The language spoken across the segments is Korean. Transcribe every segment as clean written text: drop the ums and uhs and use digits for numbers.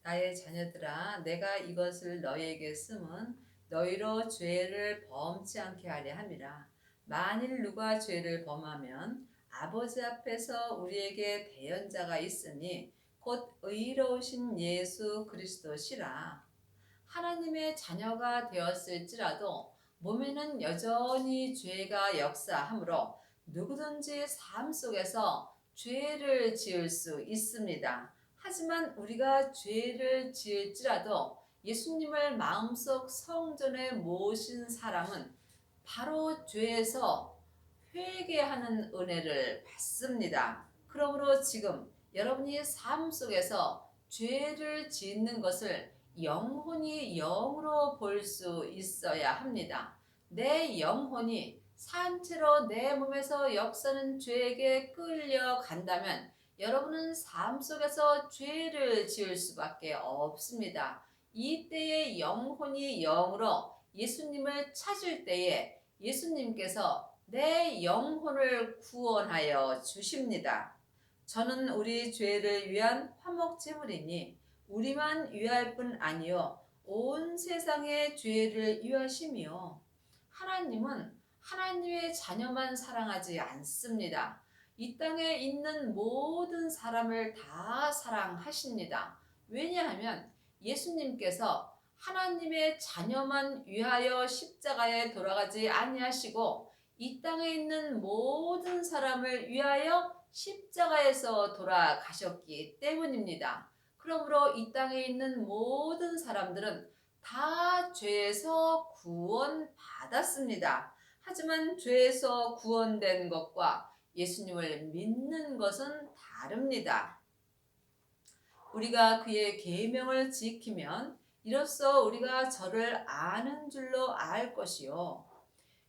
나의 자녀들아, 내가 이것을 너희에게 쓰면 너희로 죄를 범치 않게 하려 함이라. 만일 누가 죄를 범하면 아버지 앞에서 우리에게 대언자가 있으니 곧 의로우신 예수 그리스도시라. 하나님의 자녀가 되었을지라도 몸에는 여전히 죄가 역사하므로 누구든지 삶 속에서 죄를 지을 수 있습니다. 하지만 우리가 죄를 지을지라도 예수님을 마음속 성전에 모신 사람은 바로 죄에서 회개하는 은혜를 받습니다. 그러므로 지금 여러분이 삶 속에서 죄를 짓는 것을 영혼이 영으로 볼 수 있어야 합니다. 내 영혼이 산채로 내 몸에서 역사는 죄에게 끌려간다면 여러분은 삶 속에서 죄를 지을 수밖에 없습니다. 이때의 영혼이 영으로 예수님을 찾을 때에 예수님께서 내 영혼을 구원하여 주십니다. 저는 우리 죄를 위한 화목제물이니 우리만 위할 뿐 아니요 온 세상의 죄를 위하시며, 하나님은 하나님의 자녀만 사랑하지 않습니다. 이 땅에 있는 모든 사람을 다 사랑하십니다. 왜냐하면 예수님께서 하나님의 자녀만 위하여 십자가에 돌아가지 아니하시고 이 땅에 있는 모든 사람을 위하여 십자가에서 돌아가셨기 때문입니다. 그러므로 이 땅에 있는 모든 사람들은 다 죄에서 구원받았습니다. 하지만 죄에서 구원된 것과 예수님을 믿는 것은 다릅니다. 우리가 그의 계명을 지키면 이로써 우리가 저를 아는 줄로 알 것이요.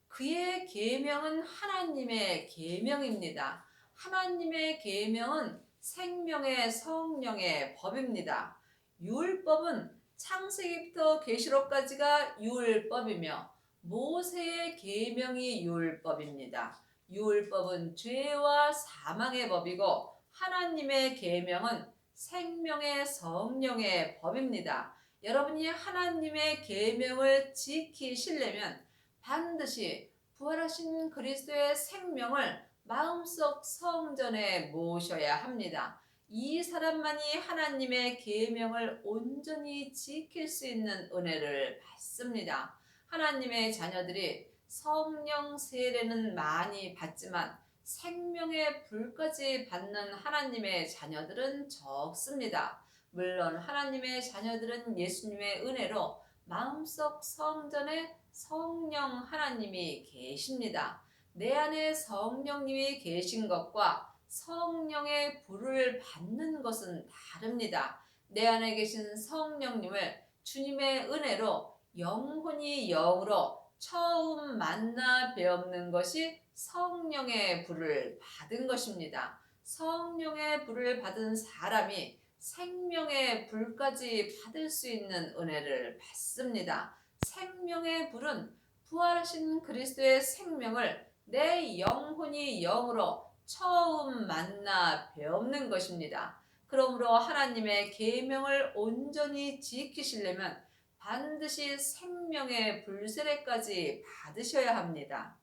그의 계명은 하나님의 계명입니다. 하나님의 계명은 생명의 성령의 법입니다. 율법은 창세기부터 계시록까지가 율법이며 모세의 계명이 율법입니다. 율법은 죄와 사망의 법이고 하나님의 계명은 생명의 성령의 법입니다. 여러분이 하나님의 계명을 지키시려면 반드시 부활하신 그리스도의 생명을 마음속 성전에 모셔야 합니다. 이 사람만이 하나님의 계명을 온전히 지킬 수 있는 은혜를 받습니다. 하나님의 자녀들이 성령 세례는 많이 받지만 생명의 불까지 받는 하나님의 자녀들은 적습니다. 물론 하나님의 자녀들은 예수님의 은혜로 마음속 성전에 성령 하나님이 계십니다. 내 안에 성령님이 계신 것과 성령의 불을 받는 것은 다릅니다. 내 안에 계신 성령님을 주님의 은혜로 영혼이 영으로 처음 만나 뵈옵는 것이 성령의 불을 받은 것입니다. 성령의 불을 받은 사람이 생명의 불까지 받을 수 있는 은혜를 받습니다. 생명의 불은 부활하신 그리스도의 생명을 내 영혼이 영으로 처음 만나 뵈옵는 것입니다. 그러므로 하나님의 계명을 온전히 지키시려면 반드시 생명의 불세례까지 받으셔야 합니다.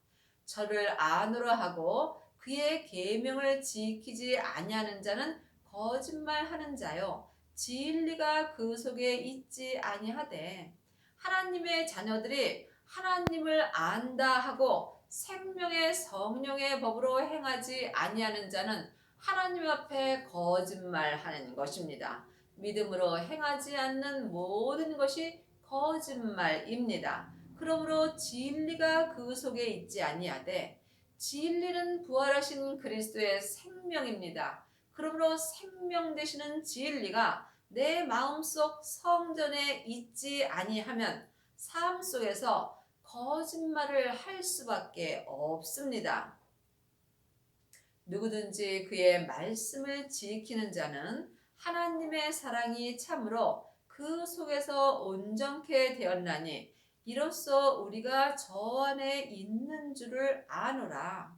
저를 아노라 하고 그의 계명을 지키지 아니하는 자는 거짓말하는 자요 진리가 그 속에 있지 아니하되, 하나님의 자녀들이 하나님을 안다 하고 생명의 성령의 법으로 행하지 아니하는 자는 하나님 앞에 거짓말하는 것입니다. 믿음으로 행하지 않는 모든 것이 거짓말입니다. 그러므로 진리가 그 속에 있지 아니하되, 진리는 부활하신 그리스도의 생명입니다. 그러므로 생명 되시는 진리가 내 마음속 성전에 있지 아니하면 삶 속에서 거짓말을 할 수밖에 없습니다. 누구든지 그의 말씀을 지키는 자는 하나님의 사랑이 참으로 그 속에서 온전케 되었나니 이로써 우리가 저 안에 있는 줄을 아노라.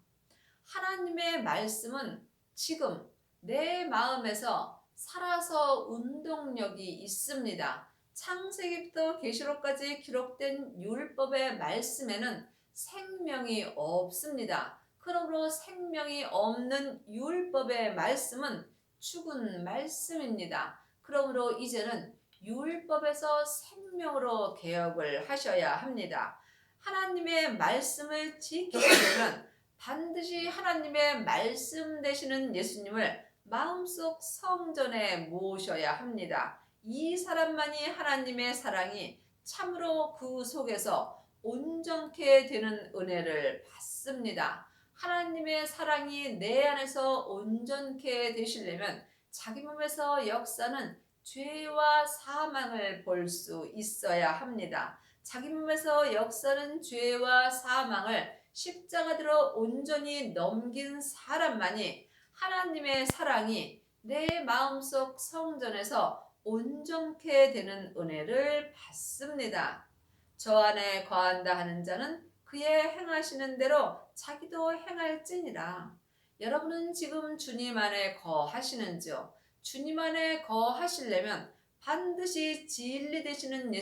하나님의 말씀은 지금 내 마음에서 살아서 운동력이 있습니다. 창세기부터 계시록까지 기록된 율법의 말씀에는 생명이 없습니다. 그러므로 생명이 없는 율법의 말씀은 죽은 말씀입니다. 그러므로 이제는 율법에서 생명으로 개혁을 하셔야 합니다. 하나님의 말씀을 지키려면 반드시 하나님의 말씀 되시는 예수님을 마음속 성전에 모셔야 합니다. 이 사람만이 하나님의 사랑이 참으로 그 속에서 온전케 되는 은혜를 받습니다. 하나님의 사랑이 내 안에서 온전케 되시려면 자기 몸에서 역사는 죄와 사망을 볼 수 있어야 합니다. 자기 몸에서 역사는 죄와 사망을 십자가대로 온전히 넘긴 사람만이 하나님의 사랑이 내 마음속 성전에서 온전케 되는 은혜를 받습니다. 저 안에 거한다 하는 자는 그의 행하시는 대로 자기도 행할지니라. 여러분은 지금 주님 안에 거하시는지요? 주님 안에 거하시려면 반드시 진리 되시는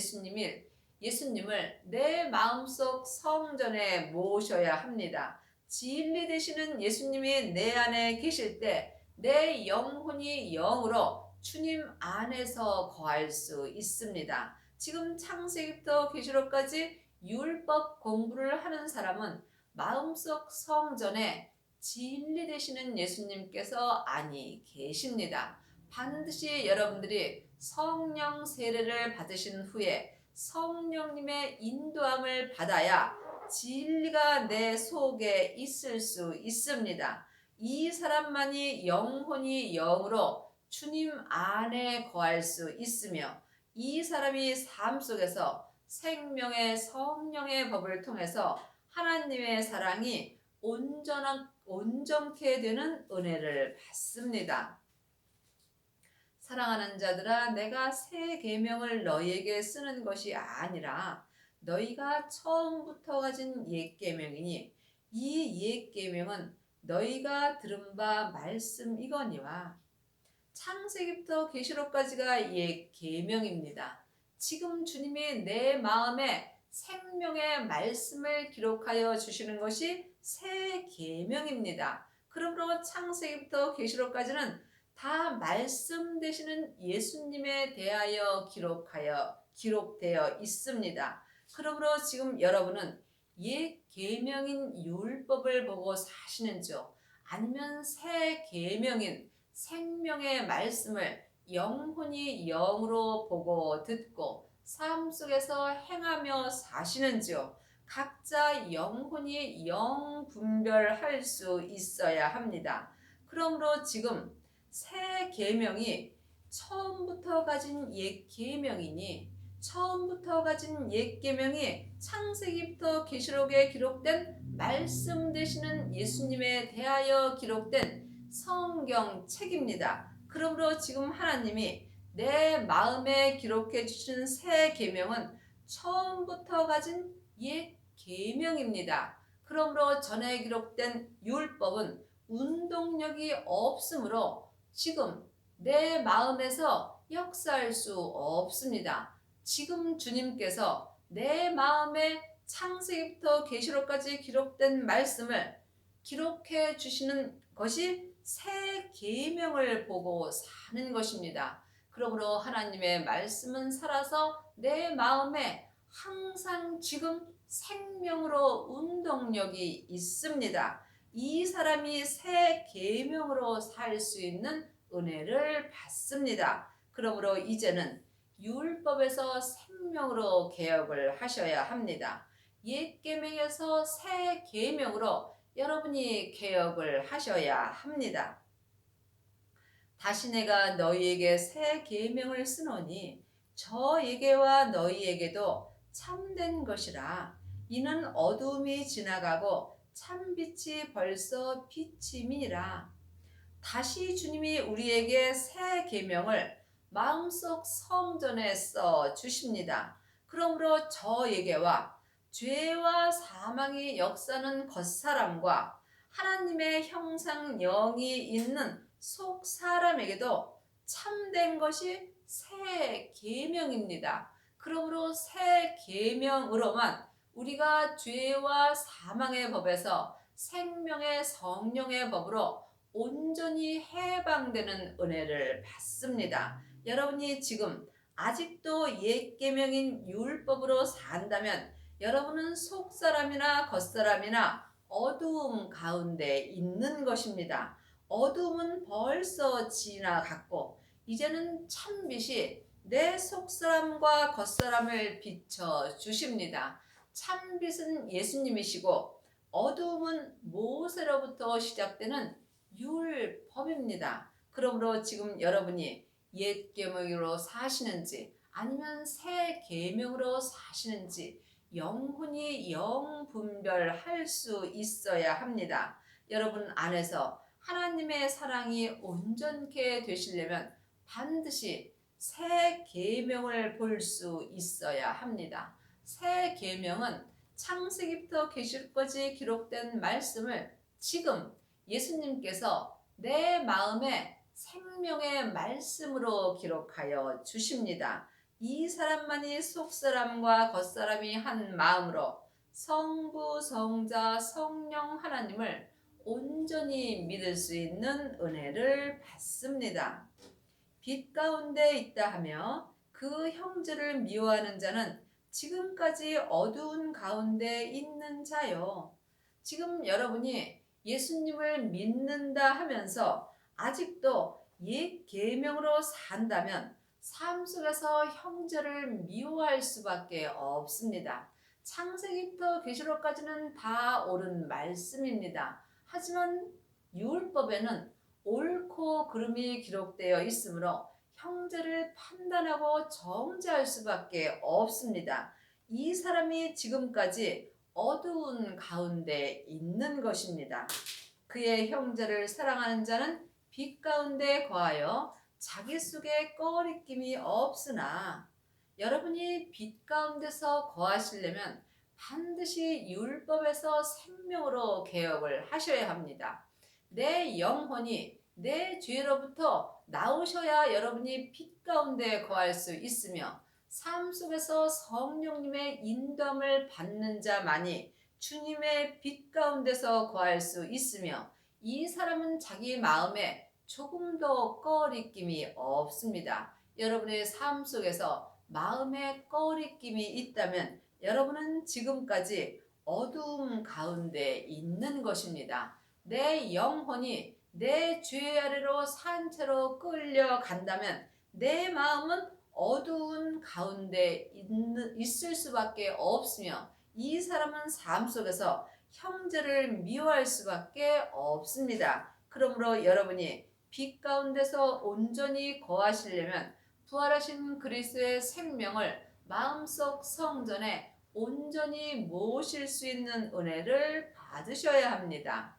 예수님을 내 마음속 성전에 모셔야 합니다. 진리 되시는 예수님이 내 안에 계실 때 내 영혼이 영으로 주님 안에서 거할 수 있습니다. 지금 창세기부터 계시록까지 율법 공부를 하는 사람은 마음속 성전에 진리 되시는 예수님께서 안이 계십니다. 반드시 여러분들이 성령 세례를 받으신 후에 성령님의 인도함을 받아야 진리가 내 속에 있을 수 있습니다. 이 사람만이 영혼이 영으로 주님 안에 거할 수 있으며 이 사람이 삶 속에서 생명의 성령의 법을 통해서 하나님의 사랑이 온전케 되는 은혜를 받습니다. 사랑하는 자들아, 내가 새 계명을 너희에게 쓰는 것이 아니라 너희가 처음부터 가진 옛 계명이니 이 옛 계명은 너희가 들은 바 말씀이거니와. 창세기부터 계시록까지가 옛 계명입니다. 지금 주님이 내 마음에 생명의 말씀을 기록하여 주시는 것이 새 계명입니다. 그러므로 창세기부터 계시록까지는 다 말씀 되시는 예수님에 대하여 기록되어 있습니다. 그러므로 지금 여러분은 옛 계명인 율법을 보고 사시는지요? 아니면 새 계명인 생명의 말씀을 영혼이 영으로 보고 듣고 삶 속에서 행하며 사시는지요? 각자 영혼이 영 분별할 수 있어야 합니다. 그러므로 지금 새 계명이 처음부터 가진 옛 계명이니 처음부터 가진 옛 계명이 창세기부터 계시록에 기록된 말씀 되시는 예수님에 대하여 기록된 성경책입니다. 그러므로 지금 하나님이 내 마음에 기록해 주신 새 계명은 처음부터 가진 옛 계명입니다. 그러므로 전에 기록된 율법은 운동력이 없으므로 지금 내 마음에서 역사할 수 없습니다. 지금 주님께서 내 마음에 창세기부터 계시록까지 기록된 말씀을 기록해 주시는 것이 새 계명을 보고 사는 것입니다. 그러므로 하나님의 말씀은 살아서 내 마음에 항상 지금 생명으로 운동력이 있습니다. 이 사람이 새 계명으로 살 수 있는 은혜를 받습니다. 그러므로 이제는 율법에서 생명으로 개혁을 하셔야 합니다. 옛 계명에서 새 계명으로 여러분이 개혁을 하셔야 합니다. 다시 내가 너희에게 새 계명을 쓰노니 저에게와 너희에게도 참된 것이라. 이는 어두움이 지나가고 참빛이 벌써 비침이라. 다시 주님이 우리에게 새 계명을 마음속 성전에 써 주십니다. 그러므로 저에게와 죄와 사망의 역사는 겉사람과 하나님의 형상 영이 있는 속 사람에게도 참된 것이 새 계명입니다. 그러므로 새 계명으로만 우리가 죄와 사망의 법에서 생명의 성령의 법으로 온전히 해방되는 은혜를 받습니다. 여러분이 지금 아직도 옛 계명인 율법으로 산다면 여러분은 속사람이나 겉사람이나 어두움 가운데 있는 것입니다. 어두움은 벌써 지나갔고 이제는 참빛이 내 속사람과 겉사람을 비춰 주십니다. 참빛은 예수님이시고 어두움은 모세로부터 시작되는 율법입니다. 그러므로 지금 여러분이 옛 계명으로 사시는지 아니면 새 계명으로 사시는지 영혼이 영분별할 수 있어야 합니다. 여러분 안에서 하나님의 사랑이 온전케 되시려면 반드시 새 계명을 볼 수 있어야 합니다. 새 계명은 창세기부터 계시록까지 기록된 말씀을 지금 예수님께서 내 마음에 생명의 말씀으로 기록하여 주십니다. 이 사람만이 속사람과 겉사람이 한 마음으로 성부, 성자, 성령 하나님을 온전히 믿을 수 있는 은혜를 받습니다. 빛 가운데 있다 하며 그 형제를 미워하는 자는 지금까지 어두운 가운데 있는 자요. 지금 여러분이 예수님을 믿는다 하면서 아직도 옛 계명으로 산다면 삶 속에서 형제를 미워할 수밖에 없습니다. 창세기부터 계시록까지는 다 옳은 말씀입니다. 하지만 율법에는 옳고 그름이 기록되어 있으므로 형제를 판단하고 정죄할 수밖에 없습니다. 이 사람이 지금까지 어두운 가운데 있는 것입니다. 그의 형제를 사랑하는 자는 빛 가운데 거하여 자기 속에 꺼리낌이 없으나 여러분이 빛 가운데서 거하시려면 반드시 율법에서 생명으로 개혁을 하셔야 합니다. 내 영혼이 내 죄로부터 나오셔야 여러분이 빛 가운데 거할 수 있으며 삶 속에서 성령님의 인도함을 받는 자만이 주님의 빛 가운데서 거할 수 있으며 이 사람은 자기 마음에 조금도 꺼리낌이 없습니다. 여러분의 삶 속에서 마음에 꺼리낌이 있다면 여러분은 지금까지 어두움 가운데 있는 것입니다. 내 영혼이 내 죄 아래로 산채로 끌려간다면 내 마음은 어두운 가운데 있을 수밖에 없으며 이 사람은 삶 속에서 형제를 미워할 수밖에 없습니다. 그러므로 여러분이 빛 가운데서 온전히 거하시려면 부활하신 그리스도의 생명을 마음속 성전에 온전히 모실 수 있는 은혜를 받으셔야 합니다.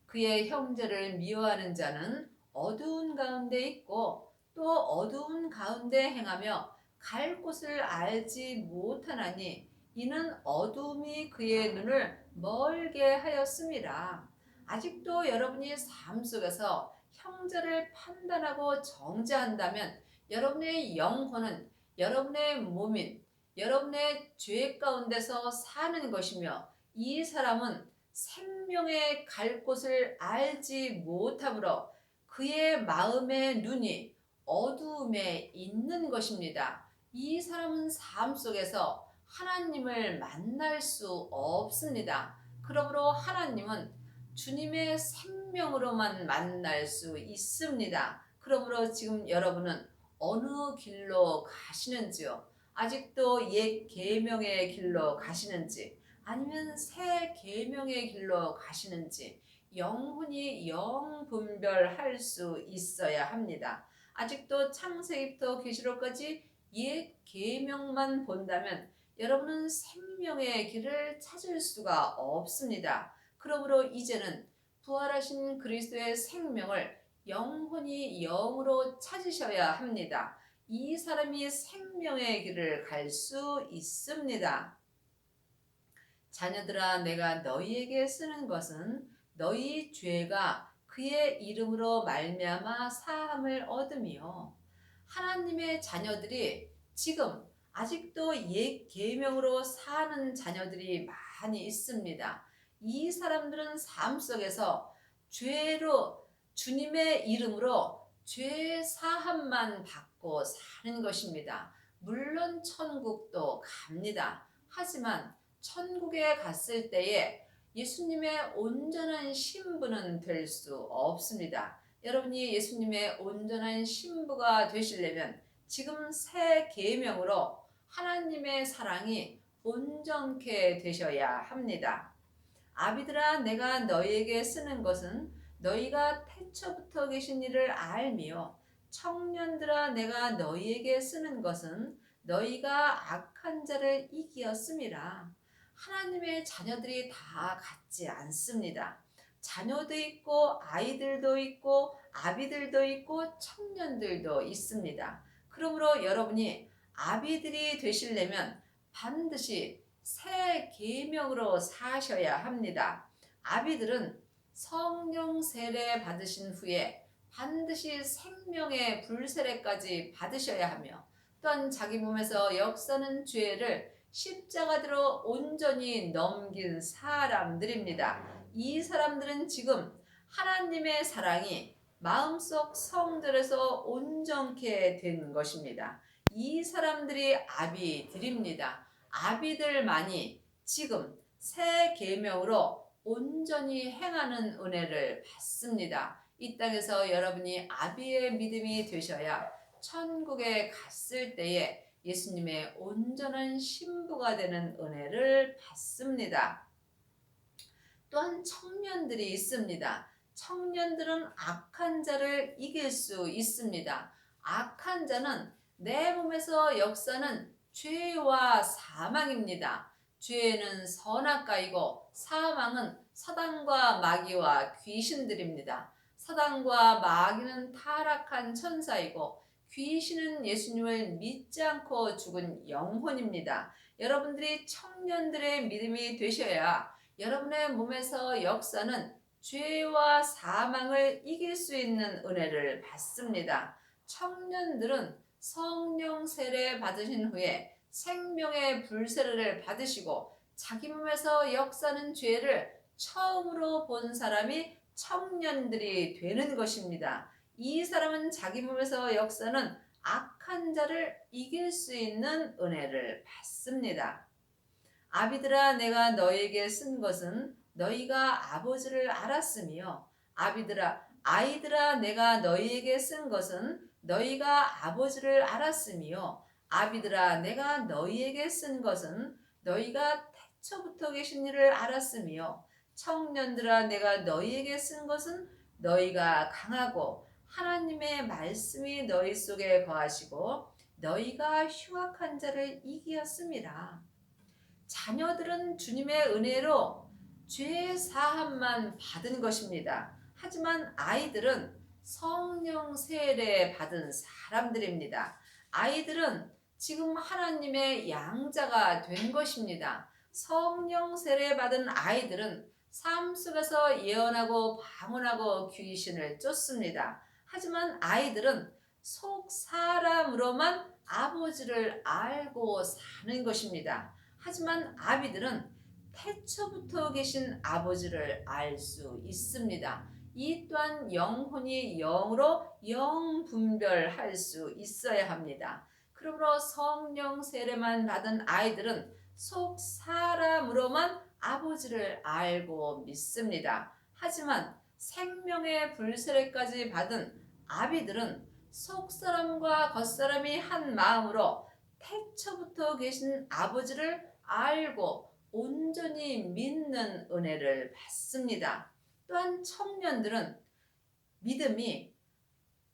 그의 형제를 미워하는 자는 어두운 가운데 있고 또 어두운 가운데 행하며 갈 곳을 알지 못하나니 이는 어두움이 그의 눈을 멀게 하였음이라. 아직도 여러분이 삶 속에서 형제를 판단하고 정죄한다면 여러분의 영혼은 여러분의 몸인 여러분의 죄 가운데서 사는 것이며 이 사람은 생명의 갈 곳을 알지 못하므로 그의 마음의 눈이 어두움에 있는 것입니다. 이 사람은 삶 속에서 하나님을 만날 수 없습니다. 그러므로 하나님은 주님의 생명으로만 만날 수 있습니다. 그러므로 지금 여러분은 어느 길로 가시는지요? 아직도 옛 계명의 길로 가시는지 아니면 새 계명의 길로 가시는지 영혼이 영분별할 수 있어야 합니다. 아직도 창세기부터 계시록까지 옛 계명만 본다면 여러분은 생명의 길을 찾을 수가 없습니다. 그러므로 이제는 부활하신 그리스도의 생명을 영혼이 영으로 찾으셔야 합니다. 이 사람이 생명의 길을 갈 수 있습니다. 자녀들아, 내가 너희에게 쓰는 것은 너희 죄가 그의 이름으로 말미암아 사함을 얻으며 하나님의 자녀들이 지금 아직도 옛 계명으로 사는 자녀들이 많이 있습니다. 이 사람들은 삶 속에서 죄로 주님의 이름으로 죄 사함만 받고 사는 것입니다. 물론 천국도 갑니다. 하지만 천국에 갔을 때에 예수님의 온전한 신부는 될 수 없습니다. 여러분이 예수님의 온전한 신부가 되시려면 지금 새 계명으로 하나님의 사랑이 온전케 되셔야 합니다. 아비들아 내가 너희에게 쓰는 것은 너희가 태초부터 계신 이를 알며 청년들아 내가 너희에게 쓰는 것은 너희가 악한 자를 이기었음이라. 하나님의 자녀들이 다 같지 않습니다. 자녀도 있고 아이들도 있고 아비들도 있고 청년들도 있습니다. 그러므로 여러분이 아비들이 되시려면 반드시 새 계명으로 사셔야 합니다. 아비들은 성령 세례 받으신 후에 반드시 생명의 불세례까지 받으셔야 하며 또한 자기 몸에서 역사는 죄를 십자가대로 온전히 넘긴 사람들입니다. 이 사람들은 지금 하나님의 사랑이 마음속 성들에서 온전케 된 것입니다. 이 사람들이 아비들입니다. 아비들만이 지금 새 계명으로 온전히 행하는 은혜를 받습니다. 이 땅에서 여러분이 아비의 믿음이 되셔야 천국에 갔을 때에 예수님의 온전한 신부가 되는 은혜를 받습니다. 또한 청년들이 있습니다. 청년들은 악한 자를 이길 수 있습니다. 악한 자는 내 몸에서 역사는 죄와 사망입니다. 죄는 선악과이고 사망은 사단과 마귀와 귀신들입니다. 사단과 마귀는 타락한 천사이고 귀신은 예수님을 믿지 않고 죽은 영혼입니다. 여러분들이 청년들의 믿음이 되셔야 여러분의 몸에서 역사는 죄와 사망을 이길 수 있는 은혜를 받습니다. 청년들은 성령 세례 받으신 후에 생명의 불세례를 받으시고 자기 몸에서 역사는 죄를 처음으로 본 사람이 청년들이 되는 것입니다. 이 사람은 자기 몸에서 역사는 악한 자를 이길 수 있는 은혜를 받습니다. 아비들아 내가 너희에게 쓴 것은 너희가 아버지를 알았으며 아이들아 내가 너희에게 쓴 것은 너희가 아버지를 알았으며 아비들아 내가 너희에게 쓴 것은 너희가 태초부터 계신 이를 알았으며 청년들아 내가 너희에게 쓴 것은 너희가 강하고 하나님의 말씀이 너희 속에 거하시고 너희가 흉악한 자를 이기었음이라. 자녀들은 주님의 은혜로 죄 사함만 받은 것입니다. 하지만 아이들은 성령 세례 받은 사람들입니다. 아이들은 지금 하나님의 양자가 된 것입니다. 성령 세례 받은 아이들은 삶 속에서 예언하고 방언하고 귀신을 쫓습니다. 하지만 아이들은 속 사람으로만 아버지를 알고 사는 것입니다. 하지만 아비들은 태초부터 계신 아버지를 알 수 있습니다. 이 또한 영혼이 영으로 영분별할 수 있어야 합니다. 그러므로 성령 세례만 받은 아이들은 속 사람으로만 아버지를 알고 믿습니다. 하지만 생명의 불세례까지 받은 아비들은 속사람과 겉사람이 한 마음으로 태초부터 계신 아버지를 알고 온전히 믿는 은혜를 받습니다. 또한 청년들은 믿음이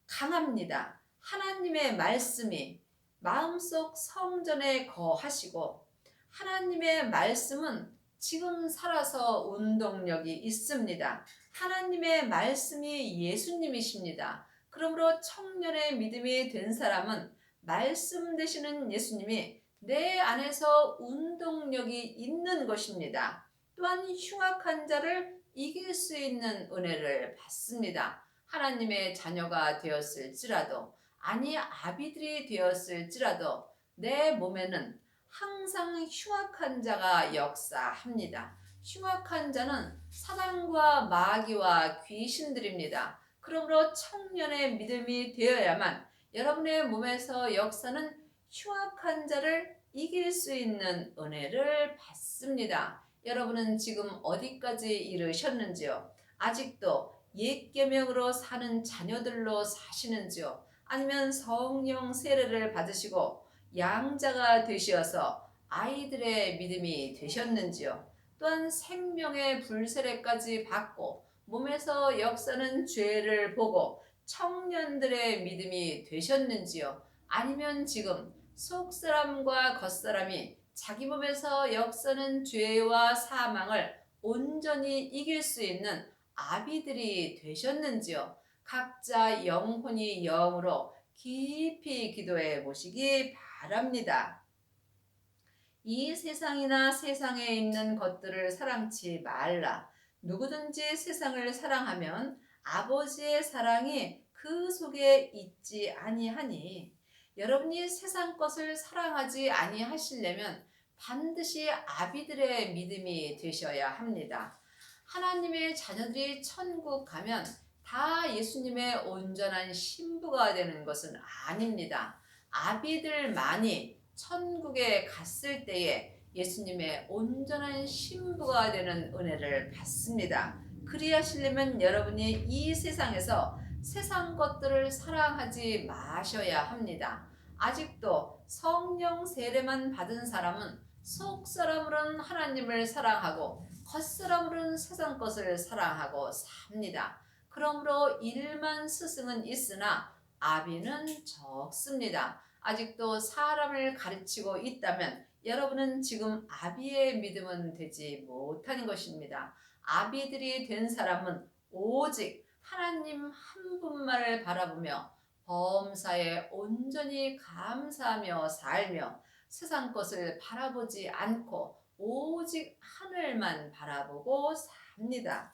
강합니다. 하나님의 말씀이 마음속 성전에 거하시고 하나님의 말씀은 지금 살아서 운동력이 있습니다. 하나님의 말씀이 예수님이십니다. 그러므로 청년의 믿음이 된 사람은 말씀 되시는 예수님이 내 안에서 운동력이 있는 것입니다. 또한 흉악한 자를 이길 수 있는 은혜를 받습니다. 하나님의 자녀가 되었을지라도, 아니 아비들이 되었을지라도 내 몸에는 항상 흉악한 자가 역사합니다. 흉악한 자는 사단과 마귀와 귀신들입니다. 그러므로 청년의 믿음이 되어야만 여러분의 몸에서 역사는 흉악한 자를 이길 수 있는 은혜를 받습니다. 여러분은 지금 어디까지 이르셨는지요? 아직도 옛 계명으로 사는 자녀들로 사시는지요? 아니면 성령 세례를 받으시고 양자가 되셔서 아이들의 믿음이 되셨는지요? 또한 생명의 불세례까지 받고 몸에서 역사는 죄를 보고 청년들의 믿음이 되셨는지요? 아니면 지금 속사람과 겉사람이 자기 몸에서 역사는 죄와 사망을 온전히 이길 수 있는 아비들이 되셨는지요? 각자 영혼이 영으로 깊이 기도해 보시기 바랍니다. 이 세상이나 세상에 있는 것들을 사랑치 말라. 누구든지 세상을 사랑하면 아버지의 사랑이 그 속에 있지 아니하니. 여러분이 세상 것을 사랑하지 아니하시려면 반드시 아비들의 믿음이 되셔야 합니다. 하나님의 자녀들이 천국 가면 다 예수님의 온전한 신부가 되는 것은 아닙니다. 아비들만이 천국에 갔을 때에 예수님의 온전한 신부가 되는 은혜를 받습니다. 그리하시려면 여러분이 이 세상에서 세상 것들을 사랑하지 마셔야 합니다. 아직도 성령 세례만 받은 사람은 속사람으로는 하나님을 사랑하고 겉사람으로는 세상 것을 사랑하고 삽니다. 그러므로 일만 스승은 있으나 아비는 적습니다. 아직도 사람을 가르치고 있다면 여러분은 지금 아비의 믿음은 되지 못하는 것입니다. 아비들이 된 사람은 오직 하나님 한 분만을 바라보며 범사에 온전히 감사하며 살며 세상 것을 바라보지 않고 오직 하늘만 바라보고 삽니다.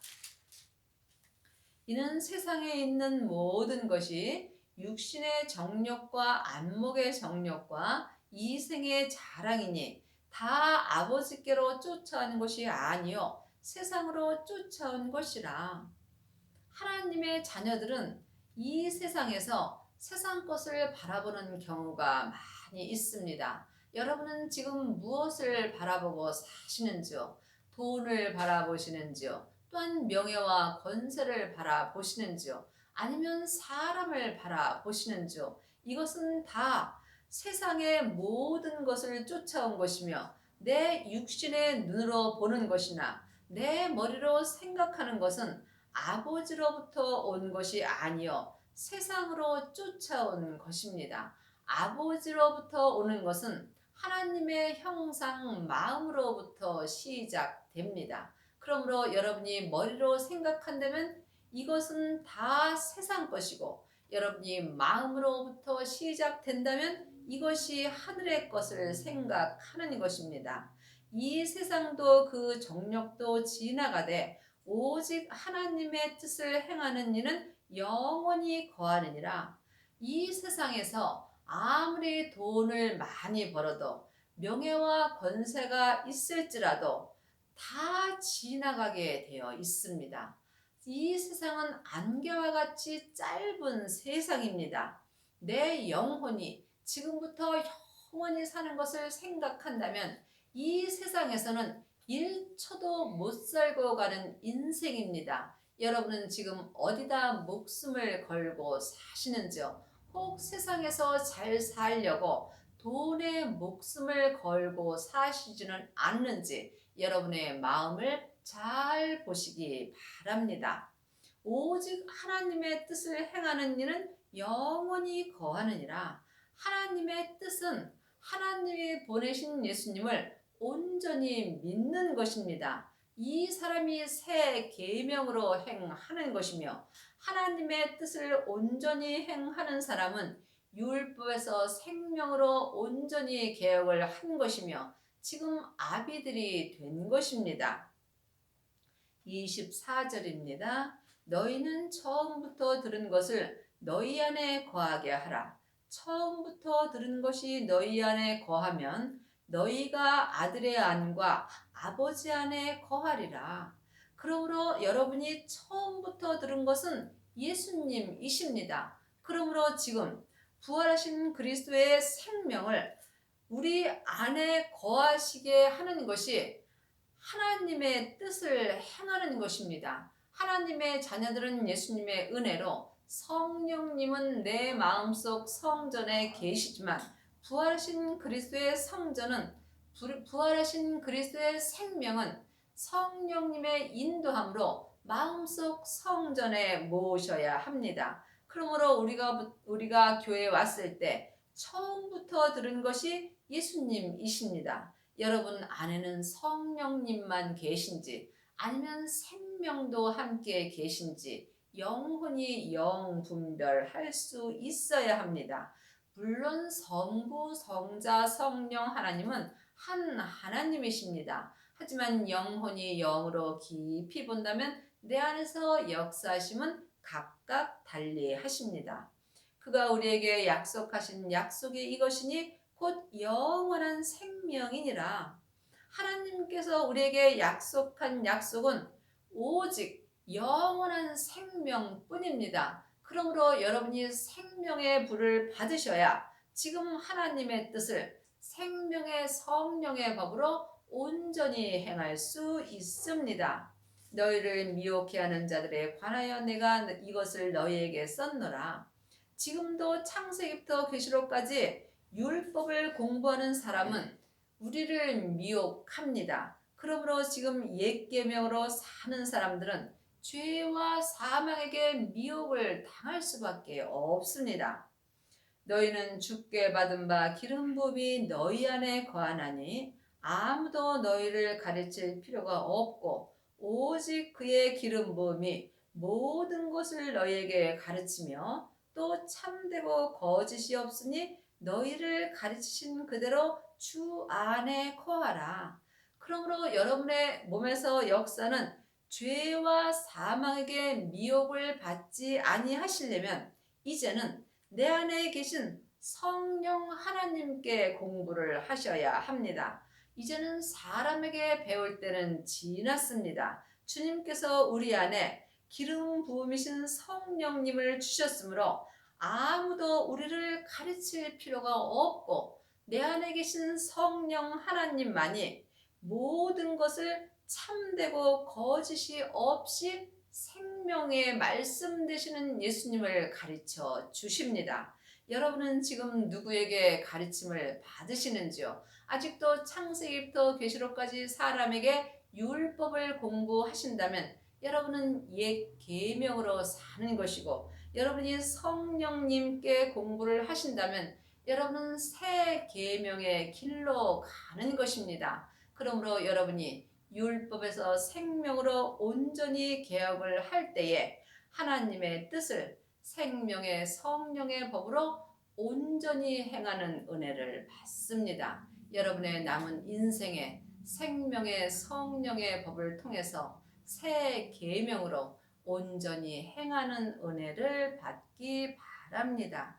이는 세상에 있는 모든 것이 육신의 정욕과 안목의 정욕과 이생의 자랑이니 다 아버지께로 쫓아온 것이 아니요 세상으로 쫓아온 것이라. 하나님의 자녀들은 이 세상에서 세상 것을 바라보는 경우가 많이 있습니다. 여러분은 지금 무엇을 바라보고 사시는지요? 돈을 바라보시는지요? 또한 명예와 권세를 바라보시는지요? 아니면 사람을 바라보시는지요? 이것은 다 세상의 모든 것을 쫓아온 것이며 내 육신의 눈으로 보는 것이나 내 머리로 생각하는 것은 아버지로부터 온 것이 아니요 세상으로 쫓아온 것입니다. 아버지로부터 오는 것은 하나님의 형상 마음으로부터 시작됩니다. 그러므로 여러분이 머리로 생각한다면 이것은 다 세상 것이고 여러분이 마음으로부터 시작된다면 이것이 하늘의 것을 생각하는 것입니다. 이 세상도 그 정력도 지나가되 오직 하나님의 뜻을 행하는 이는 영원히 거하느니라. 이 세상에서 아무리 돈을 많이 벌어도 명예와 권세가 있을지라도 다 지나가게 되어 있습니다. 이 세상은 안개와 같이 짧은 세상입니다. 내 영혼이 지금부터 영원히 사는 것을 생각한다면 이 세상에서는 1초도 못 살고 가는 인생입니다. 여러분은 지금 어디다 목숨을 걸고 사시는지요? 혹 세상에서 잘 살려고 돈에 목숨을 걸고 사시지는 않는지 여러분의 마음을 잘 보시기 바랍니다. 오직 하나님의 뜻을 행하는 이는 영원히 거하느니라. 하나님의 뜻은 하나님이 보내신 예수님을 온전히 믿는 것입니다. 이 사람이 새 계명으로 행하는 것이며 하나님의 뜻을 온전히 행하는 사람은 율법에서 생명으로 온전히 개혁을 한 것이며 지금 아비들이 된 것입니다. 24절입니다. 너희는 처음부터 들은 것을 너희 안에 거하게 하라. 처음부터 들은 것이 너희 안에 거하면 너희가 아들의 안과 아버지 안에 거하리라. 그러므로 여러분이 처음부터 들은 것은 예수님이십니다. 그러므로 지금 부활하신 그리스도의 생명을 우리 안에 거하시게 하는 것이 하나님의 뜻을 행하는 것입니다. 하나님의 자녀들은 예수님의 은혜로 성령님은 내 마음속 성전에 계시지만 부활하신 그리스도의 성전은 부활하신 그리스도의 생명은 성령님의 인도함으로 마음속 성전에 모셔야 합니다. 그러므로 우리가 교회에 왔을 때 처음부터 들은 것이 예수님이십니다. 여러분 안에는 성령님만 계신지 아니면 생명도 함께 계신지 영혼이 영분별할 수 있어야 합니다. 물론 성부, 성자, 성령 하나님은 한 하나님이십니다. 하지만 영혼이 영으로 깊이 본다면 내 안에서 역사하심은 각각 달리 하십니다. 그가 우리에게 약속하신 약속이 이것이니 곧 영원한 생명이니라. 하나님께서 우리에게 약속한 약속은 오직 영원한 생명뿐입니다. 그러므로 여러분이 생명의 불을 받으셔야 지금 하나님의 뜻을 생명의 성령의 법으로 온전히 행할 수 있습니다. 너희를 미혹해 하는 자들에 관하여 내가 이것을 너희에게 썼노라. 지금도 창세기부터 계시록까지 율법을 공부하는 사람은 우리를 미혹합니다. 그러므로 지금 옛 계명으로 사는 사람들은 죄와 사망에게 미혹을 당할 수밖에 없습니다. 너희는 주께 받은 바 기름 부음이 너희 안에 거하나니 아무도 너희를 가르칠 필요가 없고 오직 그의 기름 부음이 모든 것을 너희에게 가르치며 또 참되고 거짓이 없으니 너희를 가르치신 그대로 주 안에 거하라. 그러므로 여러분의 몸에서 역사는 죄와 사망에게 미혹을 받지 아니하시려면 이제는 내 안에 계신 성령 하나님께 공부를 하셔야 합니다. 이제는 사람에게 배울 때는 지났습니다. 주님께서 우리 안에 기름 부음이신 성령님을 주셨으므로 아무도 우리를 가르칠 필요가 없고 내 안에 계신 성령 하나님만이 모든 것을 참되고 거짓이 없이 생명의 말씀 되시는 예수님을 가르쳐 주십니다. 여러분은 지금 누구에게 가르침을 받으시는지요? 아직도 창세기부터 계시록까지 사람에게 율법을 공부하신다면 여러분은 옛 계명으로 사는 것이고 여러분이 성령님께 공부를 하신다면 여러분은 새 계명의 길로 가는 것입니다. 그러므로 여러분이 율법에서 생명으로 온전히 개혁을 할 때에 하나님의 뜻을 생명의 성령의 법으로 온전히 행하는 은혜를 받습니다. 여러분의 남은 인생에 생명의 성령의 법을 통해서 새 계명으로 온전히 행하는 은혜를 받기 바랍니다.